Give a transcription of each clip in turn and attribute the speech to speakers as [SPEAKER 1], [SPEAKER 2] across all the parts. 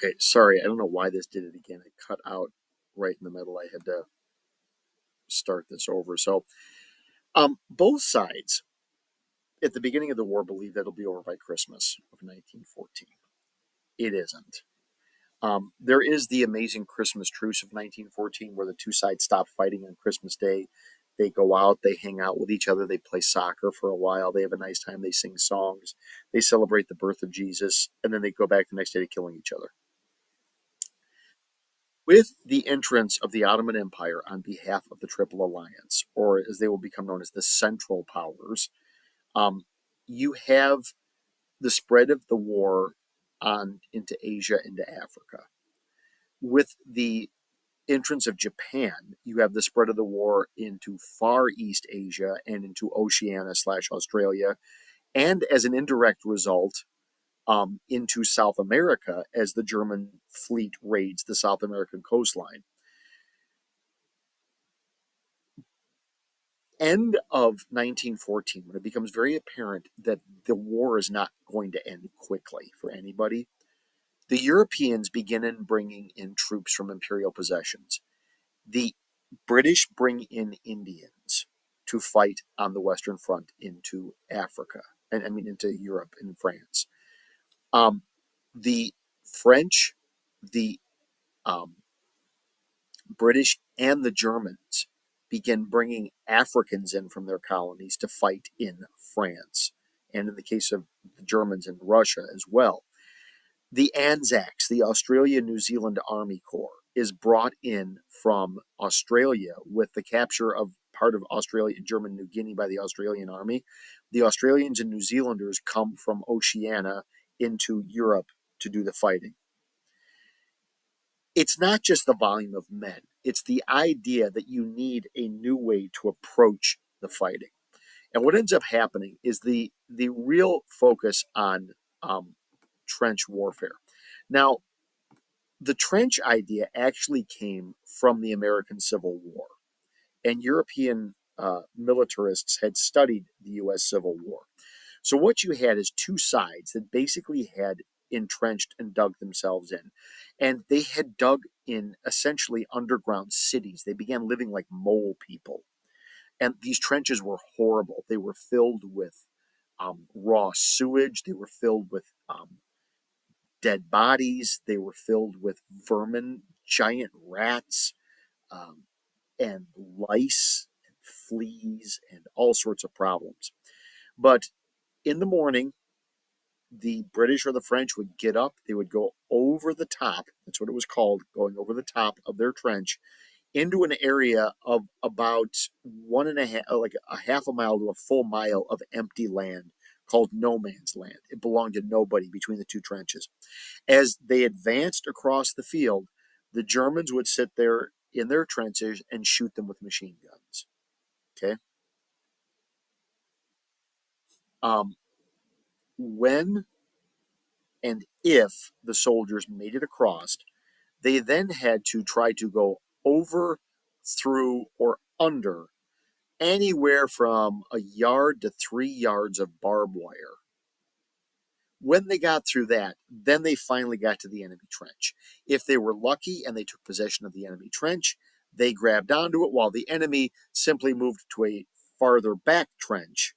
[SPEAKER 1] Okay, sorry, I don't know why this did it again. It cut out right in the middle. I had to start this over. Both sides at the beginning of the war believe that it'll be over by Christmas of 1914. It isn't. There is the amazing Christmas truce of 1914 where the two sides stop fighting on Christmas Day. They go out, they hang out with each other, they play soccer for a while, they have a nice time, they sing songs, they celebrate the birth of Jesus, and then they go back the next day to killing each other. With the entrance of the Ottoman Empire on behalf of the Triple Alliance, or as they will become known as the Central Powers, um, you have the spread of the war on into Asia, into Africa. With the entrance of Japan, you have the spread of the war into Far East Asia and into Oceania slash Australia, and as an indirect result, into South America as the German fleet raids the South American coastline. End of 1914, when it becomes very apparent that the war is not going to end quickly for anybody, the Europeans begin in bringing in troops from imperial possessions. The British bring in Indians to fight on the Western Front into Africa, and I mean into Europe and France. Um, the French, the um, British, and the Germans begin bringing Africans in from their colonies to fight in France, and in the case of the Germans in Russia as well. The Anzacs, the Australia New Zealand Army Corps, is brought in from Australia with the capture of part of Australia and German New Guinea by the Australian Army. The Australians and New Zealanders come from Oceania into Europe to do the fighting. It's not just the volume of men, it's the idea that you need a new way to approach the fighting. And what ends up happening is the real focus on trench warfare. Now, the trench idea actually came from the American Civil War, and European militarists had studied the U.S. Civil War. So what you had is two sides that basically had entrenched and dug themselves in. And they had dug in essentially underground cities. They began living like mole people. And these trenches were horrible. They were filled with raw sewage. They were filled with dead bodies. They were filled with vermin, giant rats, um, and lice, and fleas, and all sorts of problems. But in the morning, the British or the French would get up, they would go over the top, that's what it was called, going over the top of their trench into an area of about one and a half, like a half a mile to a full mile of empty land called no man's land. It belonged to nobody between the two trenches. As they advanced across the field, the Germans would sit there in their trenches and shoot them with machine guns. Okay. Um, when and if the soldiers made it across, they then had to try to go over, through, or under anywhere from a yard to 3 yards of barbed wire. When they got through that, then they finally got to the enemy trench. If they were lucky and they took possession of the enemy trench, they grabbed onto it while the enemy simply moved to a farther back trench.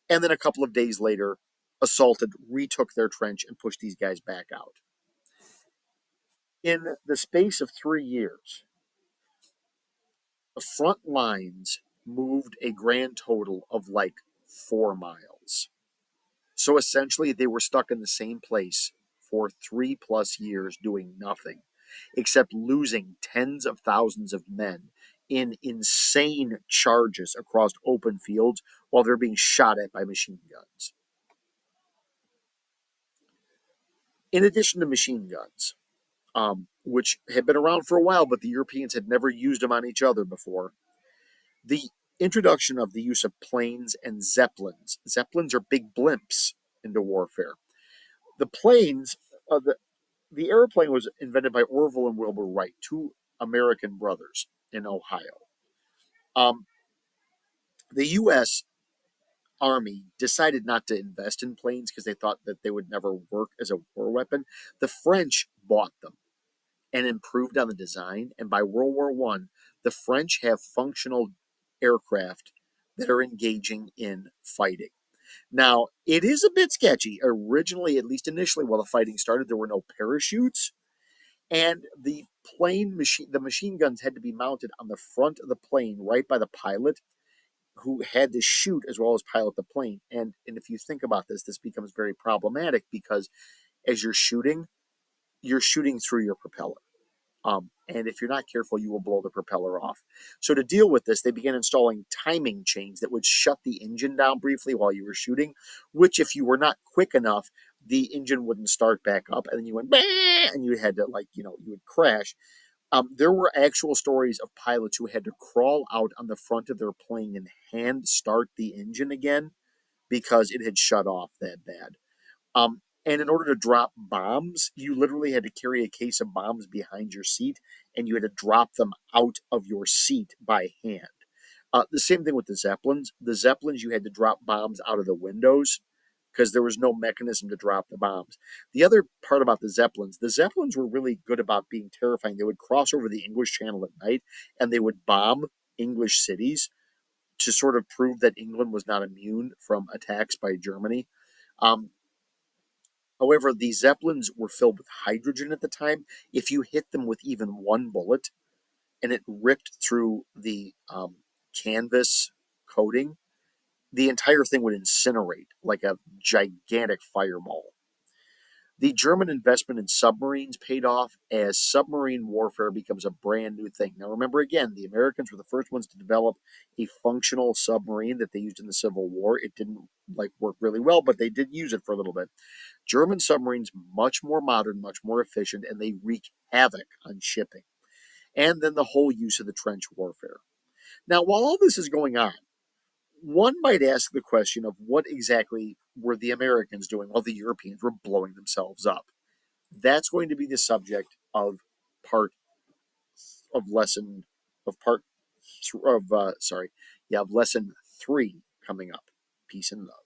[SPEAKER 1] And then a couple of days later, assaulted, retook their trench, and pushed these guys back out. In the space of 3 years, the front lines moved a grand total of like 4 miles. So essentially, they were stuck in the same place for 3+ years doing nothing except losing tens of thousands of men in insane charges across open fields while they're being shot at by machine guns. In addition to machine guns, which had been around for a while, but the Europeans had never used them on each other before, the introduction of the use of planes and zeppelins. Zeppelins are big blimps into warfare. The planes, the airplane was invented by Orville and Wilbur Wright, two American brothers in Ohio. Um, the U.S. Army decided not to invest in planes because they thought that they would never work as a war weapon. The French bought them and improved on the design. And by World War One, the French have functional aircraft that are engaging in fighting. Now, it is a bit sketchy. Originally, at least initially, while the fighting started, there were no parachutes, and the machine guns had to be mounted on the front of the plane, right by the pilot, who had to shoot as well as pilot the plane. And if you think about this, this becomes very problematic because as you're shooting through your propeller. And if you're not careful, you will blow the propeller off. So to deal with this, they began installing timing chains that would shut the engine down briefly while you were shooting, which if you were not quick enough, the engine wouldn't start back up, and then you went, bah! And you had to, you would crash. There were actual stories of pilots who had to crawl out on the front of their plane and hand start the engine again because it had shut off that bad. And in order to drop bombs, you literally had to carry a case of bombs behind your seat, and you had to drop them out of your seat by hand. The same thing with the Zeppelins. The Zeppelins, you had to drop bombs out of the windows because there was no mechanism to drop the bombs. The other part about the Zeppelins were really good about being terrifying. They would cross over the English Channel at night and they would bomb English cities to sort of prove that England was not immune from attacks by Germany. Um, However, the Zeppelins were filled with hydrogen at the time. If you hit them with even one bullet and it ripped through the canvas coating, the entire thing would incinerate like a gigantic fireball. The German investment in submarines paid off as submarine warfare becomes a brand new thing. Now, remember again, the Americans were the first ones to develop a functional submarine that they used in the Civil War. It didn't work really well, but they did use it for a little bit. German submarines, much more modern, much more efficient, and they wreak havoc on shipping. And then the whole use of the trench warfare. Now, while all this is going on, one might ask the question of what exactly were the Americans doing while the Europeans were blowing themselves up? That's going to be the subject of part of lesson of part of sorry, yeah, of lesson 3 coming up. Peace and love.